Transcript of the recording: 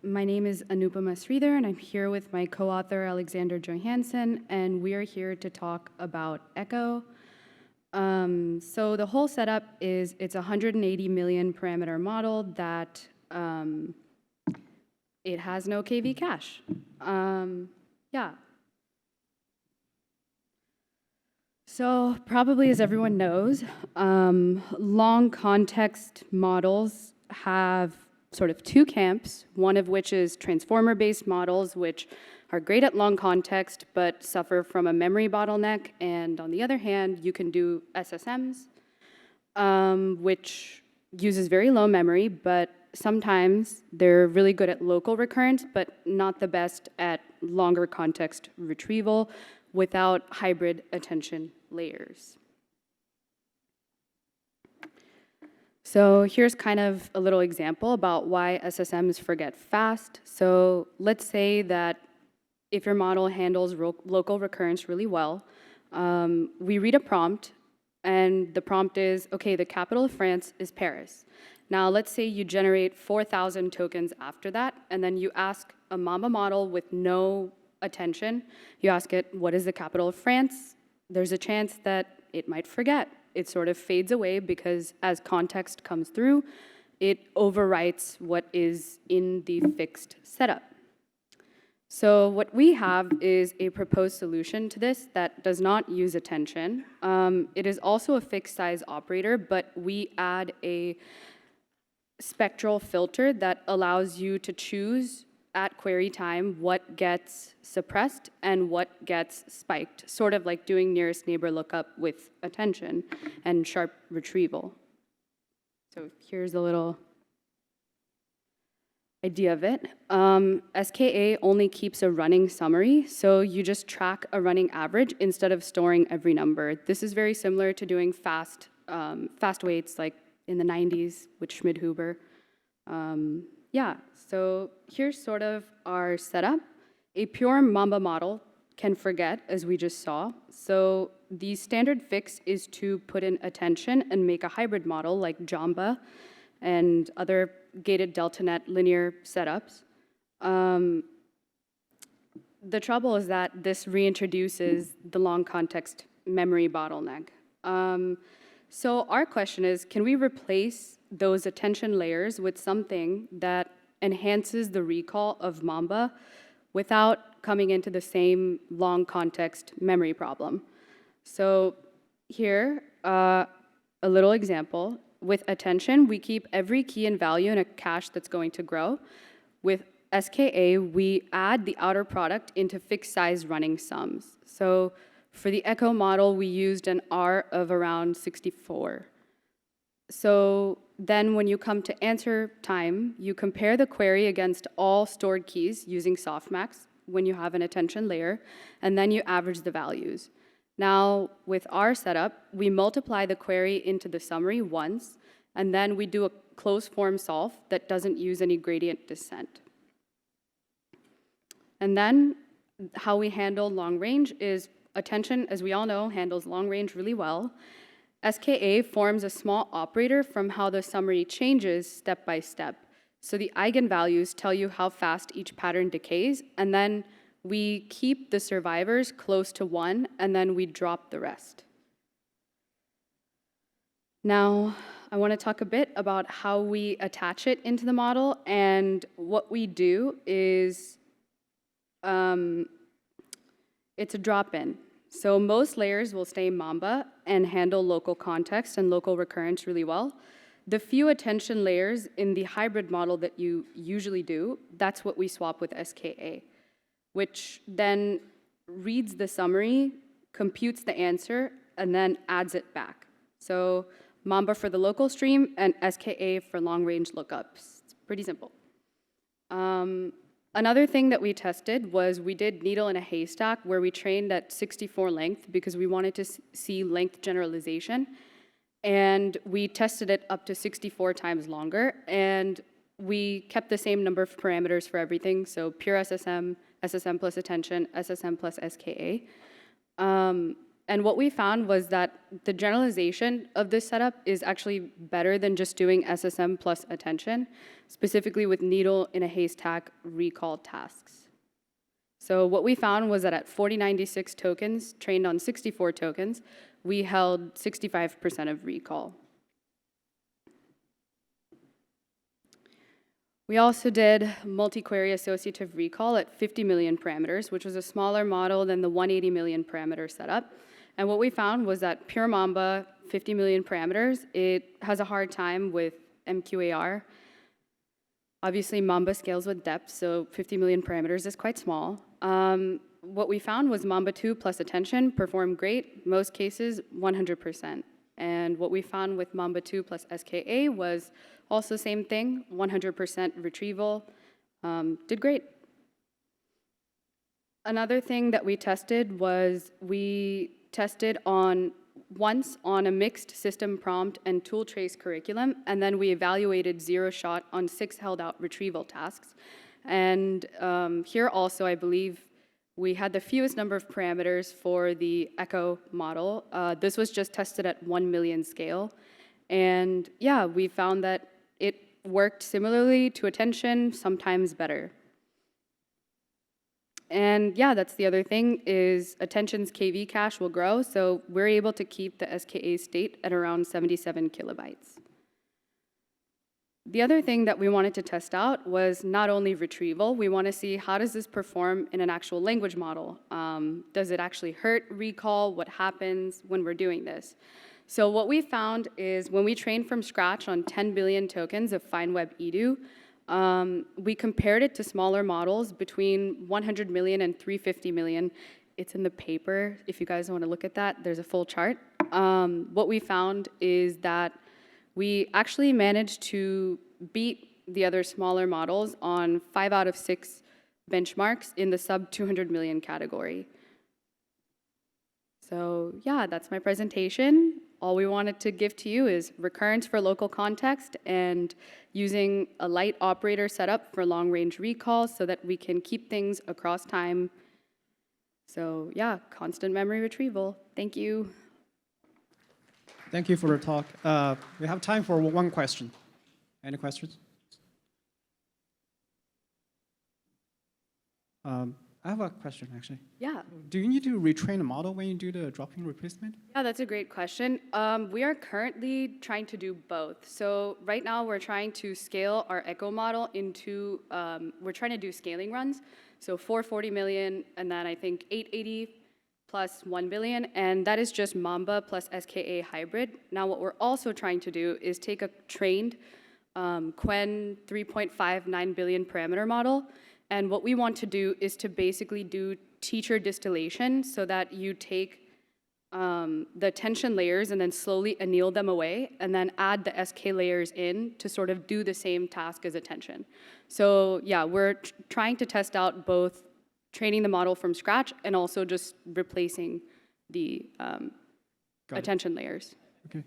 My name is Anupama Sridhar, and I'm here with my co-author, Alexander Johansen, and we are here to talk about Echo. So the whole setup is it's a 180 million parameter model that it has no KV cache. Yeah. So probably as everyone knows, long context models have sort of two camps, one of which is transformer-based models, which are great at long context, but suffer from a memory bottleneck. And on the other hand, you can do SSMs, which uses very low memory, but sometimes they're really good at local recurrence, but not the best at longer context retrieval without hybrid attention layers. So here's kind of a little example about why SSMs forget fast. So let's say that if your model handles local recurrence really well, we read a prompt, and the prompt is, okay, the capital of France is Paris. Now let's say you generate 4,000 tokens after that, and then you ask a Mamba model with no attention, you ask it, what is the capital of France? There's a chance that it might forget. It sort of fades away because as context comes through, it overwrites what is in the fixed setup. So what we have is a proposed solution to this that does not use attention. It is also a fixed size operator, but we add a spectral filter that allows you to choose at query time what gets suppressed and what gets spiked, sort of like doing nearest neighbor lookup with attention and sharp retrieval. So here's a little idea of it. SKA only keeps a running summary, so you just track a running average instead of storing every number. This is very similar to doing fast waits like in the 90s with Schmid-Huber. Yeah, so here's sort of our setup. A pure Mamba model can forget, as we just saw. So the standard fix is to put in attention and make a hybrid model like Jamba and other gated delta-net linear setups. The trouble is that this reintroduces the long context memory bottleneck. So our question is, can we replace those attention layers with something that enhances the recall of Mamba without coming into the same long context memory problem? So here, a little example. With attention, we keep every key and value in a cache that's going to grow. With SKA, we add the outer product into fixed size running sums. So for the Echo model, we used an R of around 64. So then when you come to answer time, you compare the query against all stored keys using softmax when you have an attention layer, and then you average the values. Now, with our setup, we multiply the query into the summary once, and then we do a closed form solve that doesn't use any gradient descent. And then how we handle long range is attention, as we all know, handles long range really well. SKA forms a small operator from how the summary changes step by step. So the eigenvalues tell you how fast each pattern decays, and then we keep the survivors close to 1, and then we drop the rest. Now, I want to talk a bit about how we attach it into the model, and what we do is it's a drop-in. So most layers will stay Mamba and handle local context and local recurrence really well. The few attention layers in the hybrid model that you usually do, that's what we swap with SKA, which then reads the summary, computes the answer, and then adds it back. So Mamba for the local stream and SKA for long-range lookups. It's pretty simple. Another thing that we tested was we did needle in a haystack where we trained at 64 length because we wanted to see length generalization. And we tested it up to 64 times longer. And we kept the same number of parameters for everything. So pure SSM, SSM plus attention, SSM plus SKA. And what we found was that the generalization of this setup is actually better than just doing SSM plus attention, specifically with needle in a haystack recall tasks. So what we found was that at 4096 tokens, trained on 64 tokens, we held 65% of recall. We also did multi-query associative recall at 50 million parameters, which was a smaller model than the 180 million parameter setup. And what we found was that pure Mamba, 50 million parameters, it has a hard time with MQAR. Obviously, Mamba scales with depth, so 50 million parameters is quite small. What we found was Mamba 2 plus attention performed great, most cases 100%. And what we found with Mamba 2 plus SKA was also same thing, 100% retrieval, did great. Another thing that we tested was we tested once on a mixed system prompt and tool trace curriculum, and then we evaluated zero shot on 6 held out retrieval tasks. And here also, I believe, we had the fewest number of parameters for the echo model. This was just tested at 1 million scale. And yeah, we found that it worked similarly to attention, sometimes better. And yeah, that's the other thing, is attention's KV cache will grow, so we're able to keep the SKA state at around 77 kilobytes. The other thing that we wanted to test out was not only retrieval, we want to see how does this perform in an actual language model. Does it actually hurt recall? What happens when we're doing this? So what we found is when we trained from scratch on 10 billion tokens of FineWeb Edu, we compared it to smaller models between 100 million and 350 million. It's in the paper. If you guys want to look at that, there's a full chart. What we found is that we actually managed to beat the other smaller models on 5 out of 6 benchmarks in the sub 200 million category. So yeah, that's my presentation. All we wanted to give to you is recurrence for local context and using a light operator setup for long-range recall so that we can keep things across time. So yeah, constant memory retrieval. Thank you. Thank you for the talk. We have time for one question. Any questions? I have a question, actually. Yeah. Do you need to retrain a model when you do the drop-in replacement? Yeah, that's a great question. We are currently trying to do both. So right now we're trying to scale our echo model into, we're trying to do scaling runs. So 440 million, and then I think 880 plus 1 billion, and that is just Mamba plus SKA hybrid. Now what we're also trying to do is take a trained Quen 3.59 billion parameter model, and what we want to do is to basically do teacher distillation so that you take the attention layers and then slowly anneal them away and then add the SK layers in to sort of do the same task as attention. So yeah, we're trying to test out both training the model from scratch and also just replacing the attention layers. Okay.